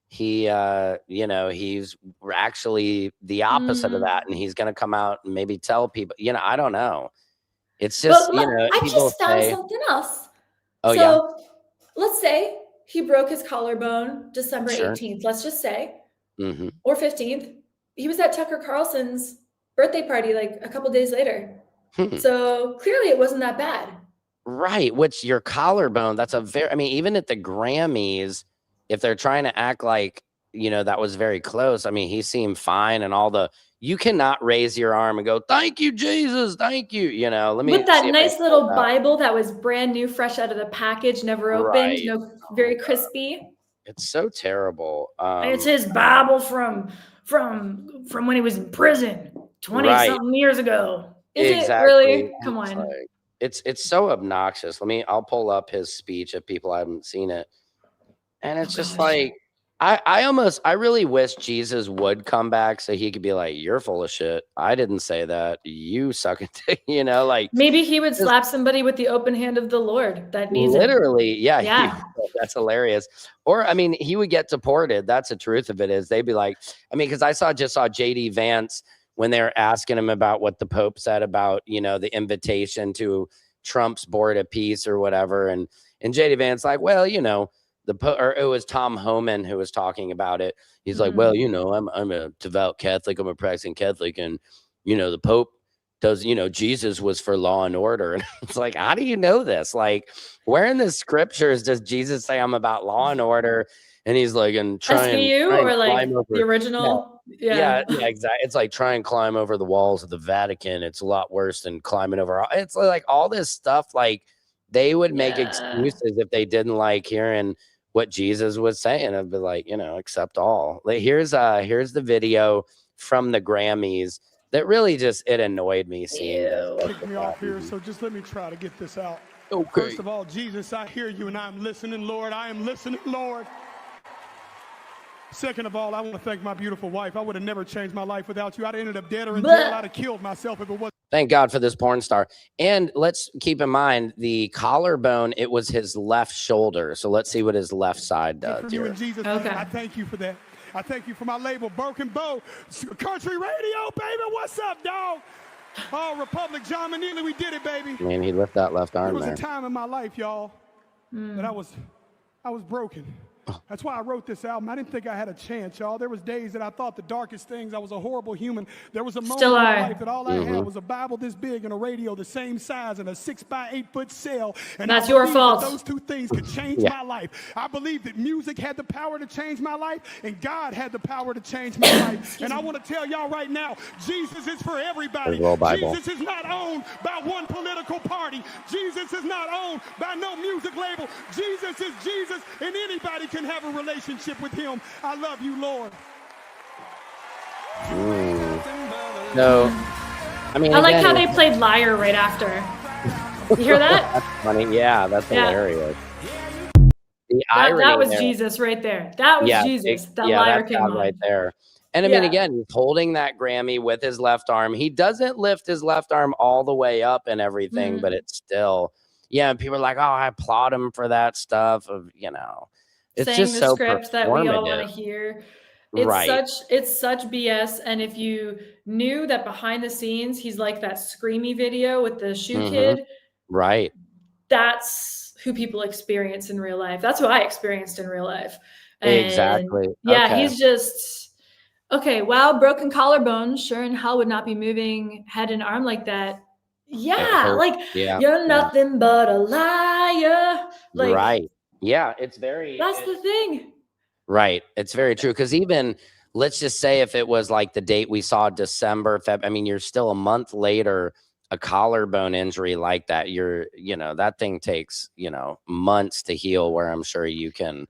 he's actually the opposite of that, and he's gonna come out and maybe tell people. I don't know. It's just But I people just found say, something else. oh So let's say he broke his collarbone December Sure. 18th, let's just say, yeah, hmm or 15th. He was at Tucker Carlson's birthday party like a couple days later. So clearly it wasn't that bad. right. Which your collarbone? That's a very. I mean, even at the Grammys, if they're trying to act like that was very close. I mean, he seemed fine, and all the. You cannot raise your arm and go, "Thank you, Jesus, thank you." Let me With that see if I nice can little pull it up. Bible that was brand new, fresh out of the package, never opened, Right. very crispy. It's so terrible. It's his Bible from when he was in prison 20 Right. something years ago. Is Exactly. it really? Come It's on. like, it's so obnoxious. I'll pull up his speech if people haven't seen it. And it's just like, I really wish Jesus would come back so he could be like, you're full of shit. I didn't say that. You suck at like maybe he would slap somebody with the open hand of the Lord that needs literally. it. Yeah. That's hilarious. Or, I mean, he would get deported. That's the truth of it is they'd be like, I mean, because I just saw JD Vance when they were asking him about what the Pope said about, the invitation to Trump's board of peace or whatever. And JD Vance like, well, or it was Tom Homan who was talking about it. He's like, well, I'm a devout Catholic. I'm a practicing Catholic. And, the Pope does, Jesus was for law and order. And it's like, how do you know this? Like, where in the scriptures does Jesus say I'm about law and order? And he's like, and try or like over. the original. Yeah, exactly. It's like try and climb over the walls of the Vatican. It's a lot worse than climbing over. It's like all this stuff. Like they would make excuses if they didn't like hearing what Jesus was saying. I'd be like, accept all. Like here's the video from the Grammys that really it annoyed me seeing this. Kick me off here, so just let me try to get this out. Okay. First of all, Jesus, I hear you and I'm listening, Lord. I am listening, Lord. Second of all, I want to thank my beautiful wife. I would have never changed my life without you. I'd have ended up dead or in jail. I'd have killed myself if it wasn't. Thank God for this porn star. And let's keep in mind the collarbone, it was his left shoulder. So let's see what his left side does here. Jesus, okay. I thank you for that. I thank you for my label, Broken Bow, Country Radio, baby. What's up, dog? Oh, Republic, John Manili, we did it, baby. Man, he lifted that left arm there. There was a time in my life, y'all, that I was broken. That's why I wrote this album. I didn't think I had a chance, y'all. There was days that I thought the darkest things. I was a horrible human. There was a moment in my life that all I had was a Bible this big and a radio the same size and a 6x8 foot cell. And that's your fault. Those two things could change my life. I believe that music had the power to change my life, and God had the power to change my life. And I want to tell y'all right now, Jesus is for everybody. Jesus is not owned by one political party. Jesus is not owned by no music label. Jesus is Jesus, and anybody can have a relationship with him. I love you, Lord. No, I mean, I like how they played Liar right after. You hear that? That's funny. Yeah, that's hilarious. The irony that was there. Jesus right there. That was Jesus. That Liar came on right there. And I mean, again, he's holding that Grammy with his left arm. He doesn't lift his left arm all the way up and everything, but it's still, people are like, oh, I applaud him for that stuff of, It's saying just the so script that we all want to hear. It's such BS. And if you knew that behind the scenes, he's like that Screamy video with the shoe kid. Right. That's who people experience in real life. That's who I experienced in real life. And exactly. Yeah, he's just, okay, wow, broken collarbone. Sure in hell would not be moving head and arm like that. Yeah, you're nothing but a liar. Like, right. Yeah, it's very. That's the thing. Right. It's very true. Because even, let's just say if it was like the date we saw December, I mean, you're still a month later, a collarbone injury like that. That thing takes, months to heal, where I'm sure you can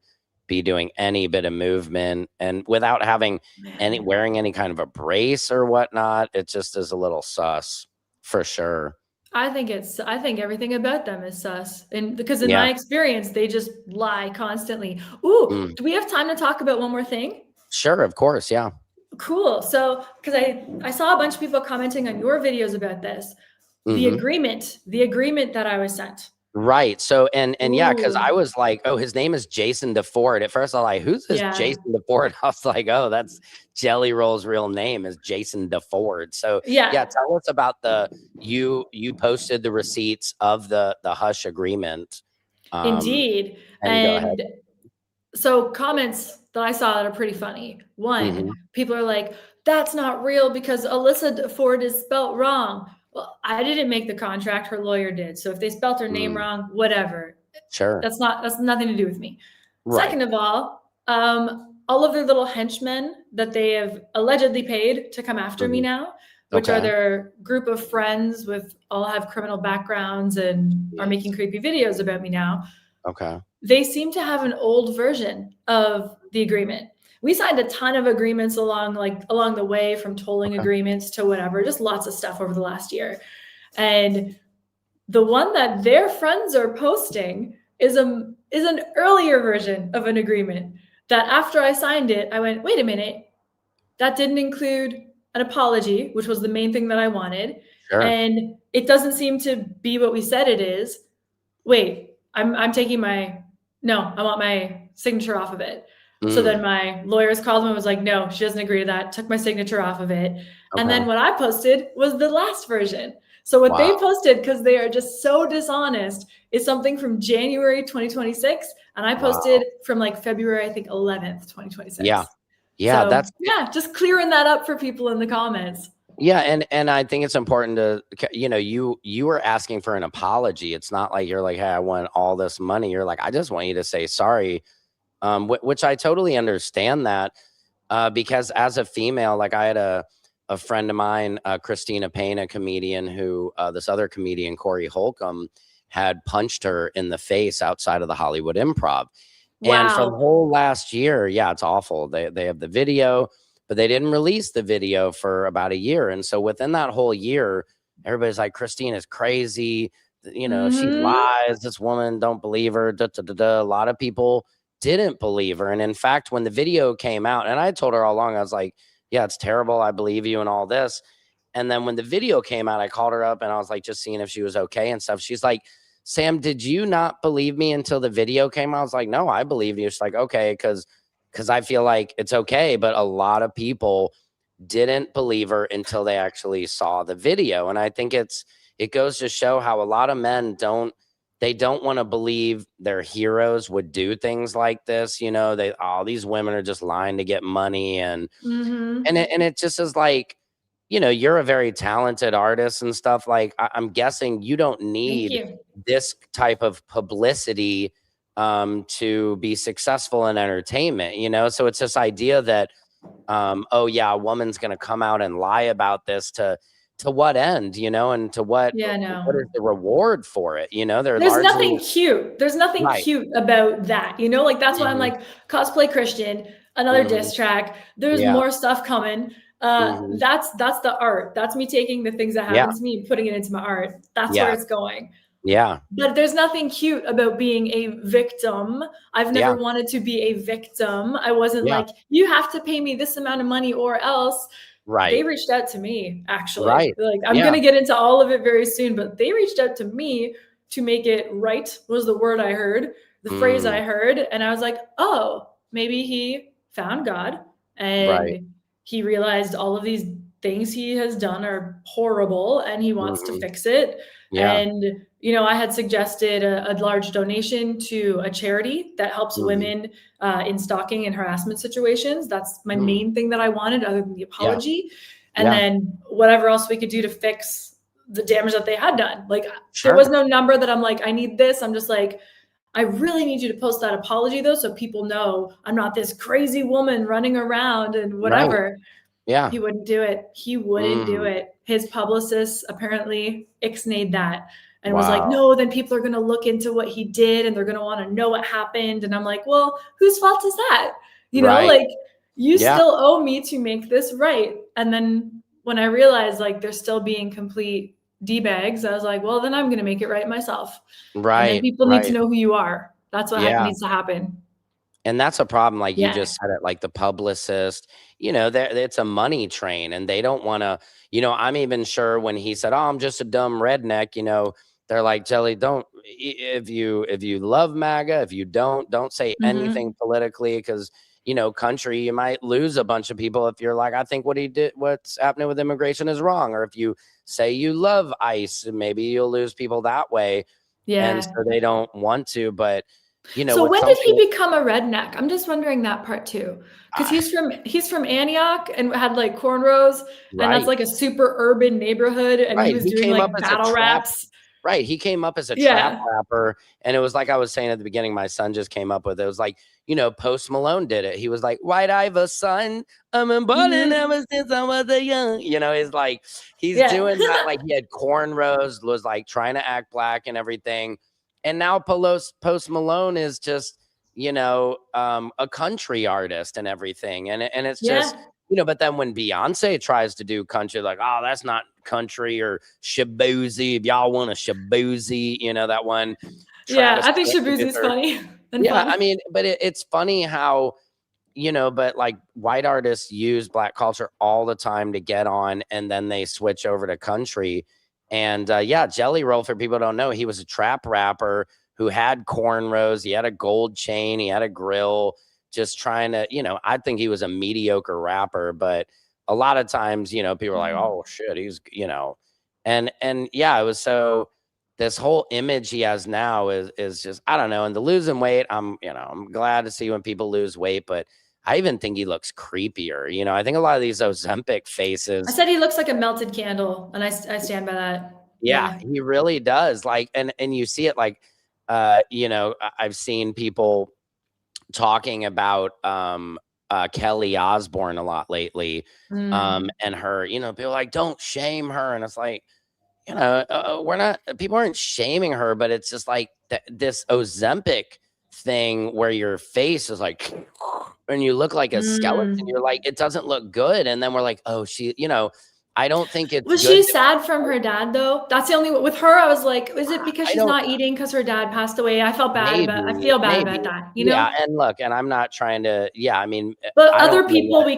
be doing any bit of movement and without having wearing any kind of a brace or whatnot. It just is a little sus for sure. I think everything about them is sus. And because in my experience, they just lie constantly. Ooh, do we have time to talk about one more thing? Sure, of course. Yeah. Cool. So, because I saw a bunch of people commenting on your videos about this, the agreement that I was sent. Right. So, and yeah, because I was like, oh, his name is Jason DeFord. At first I was like, who's this Jason DeFord? I was like, oh, that's Jelly Roll's real name is Jason DeFord. So tell us about you posted the receipts of the Hush agreement. Indeed. And so comments that I saw that are pretty funny. One, people are like, that's not real because Alyssa DeFord is spelt wrong. Well, I didn't make the contract. Her lawyer did. So if they spelt her name wrong, whatever. Sure. That's nothing to do with me. Right. Second of all of their little henchmen that they have allegedly paid to come after me now, which are their group of friends all have criminal backgrounds and are making creepy videos about me now. Okay. They seem to have an old version of the agreement. We signed a ton of agreements along the way, from tolling agreements to whatever, just lots of stuff over the last year. And The one that their friends are posting is an earlier version of an agreement that after I signed it, I went, wait a minute, that didn't include an apology, which was the main thing that I wanted. Sure. And it doesn't seem to be what we said it is. Wait, I'm taking I want my signature off of it. So then my lawyers called him and was like, no, she doesn't agree to that. Took my signature off of it. And then what I posted was the last version. So what they posted, because they are just so dishonest, is something from January 2026. And I posted from like February, I think 11th, 2026. Yeah. Yeah. So, That's just clearing that up for people in the comments. Yeah, and I think it's important to, you were asking for an apology. It's not like you're like, hey, I want all this money. You're like, I just want you to say sorry, which I totally understand that, because as a female, like I had a friend of mine, Christina Payne, a comedian who this other comedian, Corey Holcomb, had punched her in the face outside of the Hollywood Improv. Wow. And for the whole last year, yeah, it's awful. They have the video, but they didn't release the video for about a year. And so within that whole year, everybody's like, Christine is crazy. She lies. This woman, don't believe her. Da, da, da, da. A lot of people didn't believe her. And in fact, when the video came out, and I told her all along, I was like, yeah, it's terrible. I believe you and all this. And then when the video came out, I called her up and I was like, just seeing if she was okay and stuff. She's like, Sam, did you not believe me until the video came out? I was like, no, I believe you. She's like, okay, because I feel like it's okay. But a lot of people didn't believe her until they actually saw the video. And I think it goes to show how a lot of men don't want to believe their heroes would do things like this. These women are just lying to get money. And it just is like, you're a very talented artist and stuff. Like I'm guessing you don't need this type of publicity to be successful in entertainment, so it's this idea that oh yeah, a woman's gonna come out and lie about this to what end, and to what what is the reward for it? There's nothing cute. There's nothing cute about that, like that's why I'm like, cosplay Christian, another diss track. There's more stuff coming. That's the art. That's me taking the things that happen to me and putting it into my art. That's where it's going. Yeah. But there's nothing cute about being a victim. I've never wanted to be a victim. I wasn't like, you have to pay me this amount of money or else. Right. They reached out to me, actually. Right. Like, I'm going to get into all of it very soon, but they reached out to me to make it right, was the word I heard, the phrase I heard. And I was like, oh, maybe he found God and he realized all of these things he has done are horrible and he wants to fix it. And, I had suggested a large donation to a charity that helps women in stalking and harassment situations. That's my main thing that I wanted, other than the apology. And then whatever else we could do to fix the damage that they had done. Like there was no number that I'm like, I need this. I'm just like, I really need you to post that apology though, so people know I'm not this crazy woman running around and whatever. Right. Yeah. He wouldn't do it. He wouldn't do it. His publicist apparently ixnayed that and was like, no, then people are going to look into what he did and they're going to want to know what happened. And I'm like, well, whose fault is that? Like you still owe me to make this right. And then when I realized like they're still being complete D-bags, I was like, well, then I'm going to make it right myself. Right. And then people need to know who you are. That's what needs to happen. And that's a problem. Like you just said it, like the publicist, it's a money train and they don't want to, I'm even sure when he said, oh, I'm just a dumb redneck, they're like, Jelly, if you love MAGA, if you don't say anything politically, because, country, you might lose a bunch of people if you're like, I think what's happening with immigration is wrong. Or if you say you love ICE, maybe you'll lose people that way. Yeah. And so they don't want to, but so when did he become a redneck? I'm just wondering that part too, because he's from Antioch and had like cornrows, and that's like a super urban neighborhood, and he was doing like battle raps. Right, he came up as a trap rapper, and it was like I was saying at the beginning. My son just came up with it. It was like Post Malone did it. He was like, "White Iver son, I'm in ballin' ever since I was a young." He's like he's doing that. Like he had cornrows, was like trying to act black and everything. And now Post Malone is just, a country artist and everything. And it's just, you know, but then when Beyonce tries to do country, like, oh, that's not country, or Shabuzi, if y'all want a Shabuzi, you know, that one. Yeah, Travis I think Scott did Shabuzi's her- funny and Yeah, fun. I mean, but it's funny how, you know, but like white artists use Black culture all the time to get on, and then they switch over to country. And yeah, Jelly Roll, for people who don't know, he was a trap rapper who had cornrows, he had a gold chain, he had a grill, just trying to, you know, I think he was a mediocre rapper, but a lot of times, you know, people are like, oh shit, he's, you know, and yeah, it was so this whole image he has now is just, I don't know. And the losing weight, I'm glad to see when people lose weight, but I even think he looks creepier. You know, I think a lot of these Ozempic faces. I said he looks like a melted candle, and I stand by that. Yeah, he really does. Like, and you see it, like, you know, I've seen people talking about Kelly Osbourne a lot lately. And her, you know, people are like, don't shame her. And it's like, you know, we're not, people aren't shaming her, but it's just like this Ozempic thing where your face is like, and you look like a skeleton. You're like, it doesn't look good. And then we're like, oh, she, you know, I don't think it's Was good. she sad from her dad though? That's the only with her. I was like, is it because she's don't- not eating because her dad passed away? I felt bad about. I feel bad about that. You Yeah, know. and look, and I'm not trying to. Yeah, I mean, But I other don't know people, what- we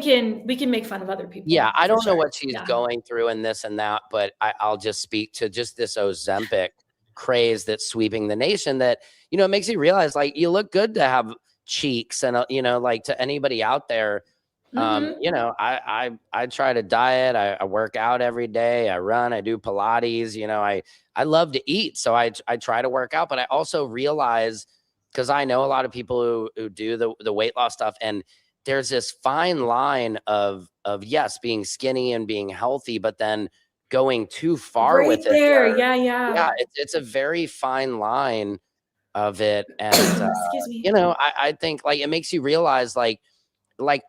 can make fun of other people. Yeah, I for don't know sure. what she's Yeah. going through and this and that, but I'll just speak to just this Ozempic craze that's sweeping the nation. That, you know, it makes you realize, like, you look good to have cheeks, and you know, like, to anybody out there. You know, I try to diet. I work out every day. I run. I do Pilates. You know, I love to eat, so I try to work out. But I also realize, because I know a lot of people who do the weight loss stuff, and there's this fine line of yes, being skinny and being healthy, but then going too far Right with it. there. where- Yeah. it's a very fine line of it, and Excuse me. you know, I think, like, it makes you realize, like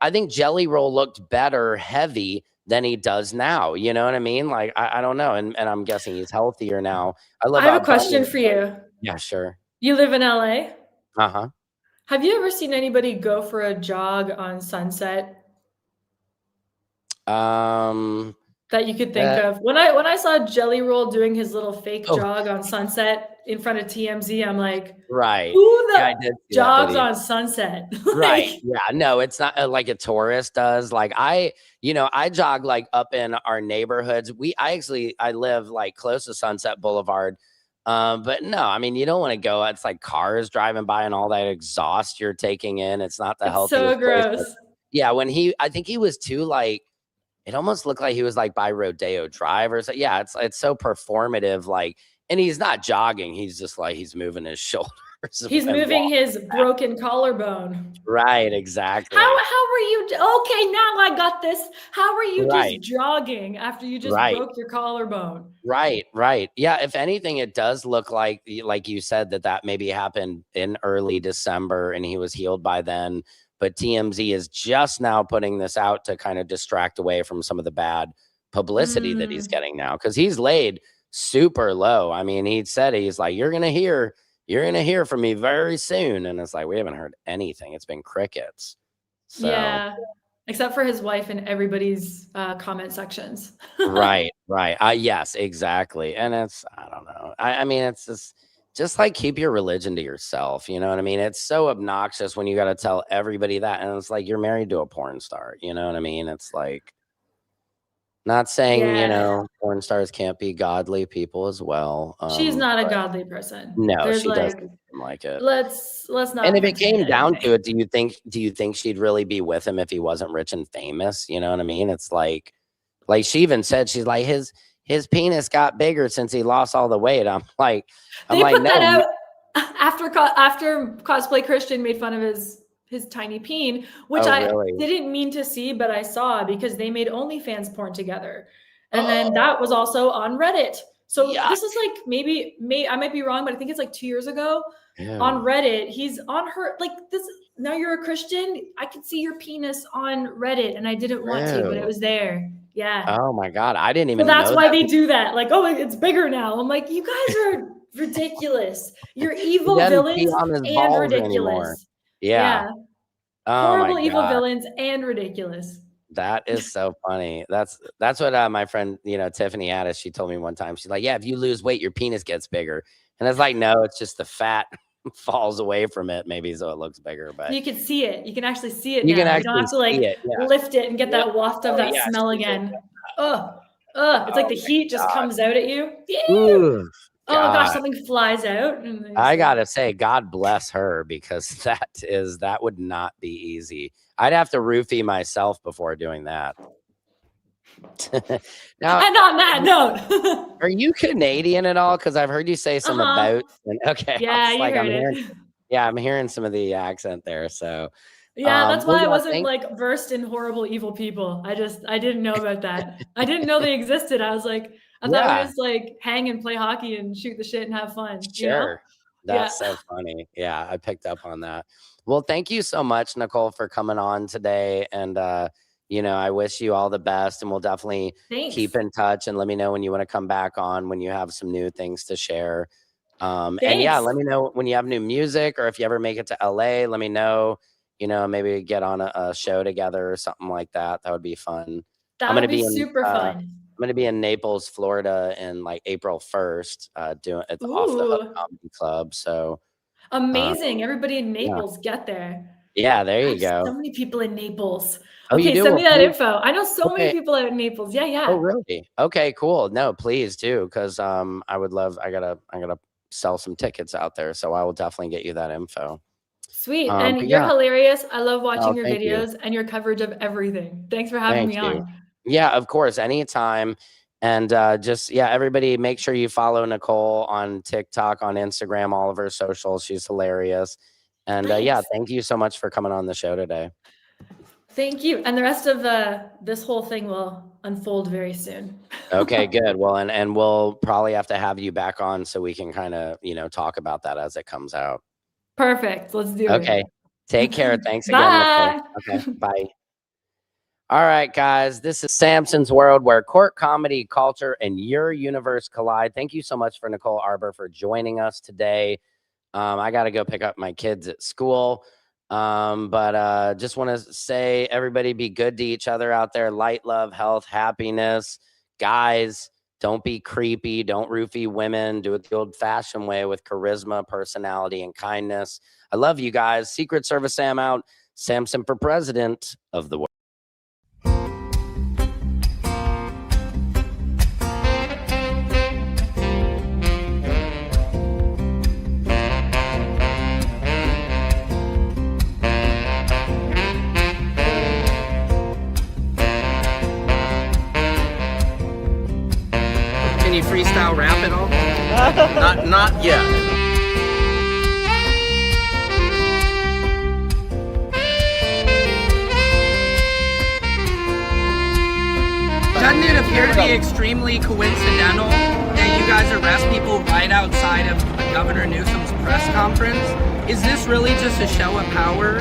I think Jelly Roll looked better heavy than he does now. You know what I mean? Like, I don't know. And I'm guessing he's healthier now. I have a question for you. Yeah, sure. You live in LA. Uh-huh. Have you ever seen anybody go for a jog on Sunset that you could think of? When I saw Jelly Roll doing his little fake jog on Sunset in front of TMZ, I'm like, right. who the I did see that jogs video. on Sunset? Right. Yeah. No, it's not like a tourist does. Like, you know, I jog like up in our neighborhoods. I live like close to Sunset Boulevard. But no, I mean, you don't want to go. It's like cars driving by and all that exhaust you're taking in. It's not the It's healthiest so place. gross. But yeah, I think he was too, like, it almost looked like he was like by Rodeo Drive or so. Yeah, it's so performative, like, and he's not jogging. He's just like, he's moving his shoulders. He's and moving walking. his broken collarbone. Right, exactly. How were you? Okay, now I got this. How were you Right. just jogging after you just Right. broke your collarbone? Right. Yeah, if anything, it does look like you said, that maybe happened in early December and he was healed by then. But TMZ is just now putting this out to kind of distract away from some of the bad publicity that he's getting now, because he's laid super low. I mean, he said, he's like, you're gonna hear from me very soon, and it's like, we haven't heard anything. It's been crickets. So. Yeah, except for his wife and everybody's comment sections. Right. Yes, exactly. And it's, I don't know. I mean, it's just like, keep your religion to yourself. You know what I mean? It's so obnoxious when you got to tell everybody that. And it's like, you're married to a porn star. You know what I mean? It's like, not saying, you Yeah. know, porn stars can't be godly people as well. She's not a but godly person. No, There's she like, doesn't seem like it. let's not. And if it pretend came down anything. to it, do you think she'd really be with him if he wasn't rich and famous? You know what I mean? It's like she even said, she's like, his penis got bigger since he lost all the weight. I'm like, They put no, that out after Cosplay Christian made fun of his tiny peen, which Oh, I really? didn't mean to see, but I saw because they made OnlyFans porn together. And then that was also on Reddit. So this is like maybe I might be wrong, but I think it's like 2 years ago on Reddit. He's on her like this. Now you're a Christian. I could see your penis on Reddit, and I didn't want to, but it was there. Yeah. Oh my God, I didn't So even that's know why that. they do that. Like, oh, it's bigger now. I'm like, you guys are ridiculous. You're evil He doesn't pee villains on his and balls ridiculous. anymore. Yeah. Oh Horrible my evil God. villains and ridiculous. That is so funny. That's what my friend, Tiffany Addis, she told me one time. She's like, "Yeah, if you lose weight, your penis gets bigger." And it's like, no, it's just the fat falls away from it, maybe, so it looks bigger. But You can see it. You can actually see it you now. can You don't have actually to see it. Yeah. lift it and get that waft of Oh, that yeah, smell she did again. It's like the heat just comes out at you. Ooh, Oh gosh, God. something flies out. And then I gotta say, God bless her, because that would not be easy. I'd have to roofie myself before doing that. Now, and on that note, are you Canadian at all? Because I've heard you say some about. Okay, I yeah, was you like, heard it. I'm hearing some of the accent there. So Yeah, that's well, why I yeah, wasn't like versed in horrible, evil people. I didn't know about that. I didn't know they existed. I was like, I thought we Yeah. just like hang and play hockey and shoot the shit and have fun. Sure. That's Yeah. so funny. Yeah, I picked up on that. Well, thank you so much, Nicole, for coming on today. And I wish you all the best, and we'll definitely Thanks. keep in touch, and let me know when you want to come back on, when you have some new things to share. And yeah, Thanks. let me know when you have new music, or if you ever make it to LA, let me know, maybe get on a show together or something like that. That would be fun. That I'm would gonna be be in super fun. I'm going to be in Naples, Florida in like April 1st, doing it's Off the Hook Ooh, Comedy Club. So amazing. Everybody in yeah. Naples, get there. Yeah, there I you have go. so many people in Naples. Oh, you Okay, do? send Well, me that please. info. I know so many Okay. people out in Naples. Yeah. Oh, really? Okay, cool. No, please do, because I would love. I gotta sell some tickets out there, so I will definitely get you that info. Sweet. And But you're yeah. hilarious. I love watching Oh, your thank you. videos and your coverage of everything. Thanks for having Thank me you. on. Yeah, of course, anytime. And everybody, make sure you follow Nicole on TikTok, on Instagram, all of her socials. She's hilarious. And Thanks. thank you so much for coming on the show today. Thank you. And the rest of this whole thing will unfold very soon. Okay, good. Well, and we'll probably have to have you back on so we can kind of, talk about that as it comes out. Perfect. Let's do it. Okay. Take care. Thanks again, Nicole. Okay, bye. All right, guys, this is Samson's World, where court comedy, culture, and your universe collide. Thank you so much for Nicole Arbor for joining us today. I got to go pick up my kids at school. But just want to say, everybody be good to each other out there. Light, love, health, happiness. Guys, don't be creepy. Don't roofie women. Do it the old-fashioned way with charisma, personality, and kindness. I love you guys. Secret Service Sam out. Samson for president of the world. Can you freestyle rap at all? Not yet. Doesn't it appear to be extremely coincidental that you guys arrest people right outside of Governor Newsom's press conference? Is this really just a show of power?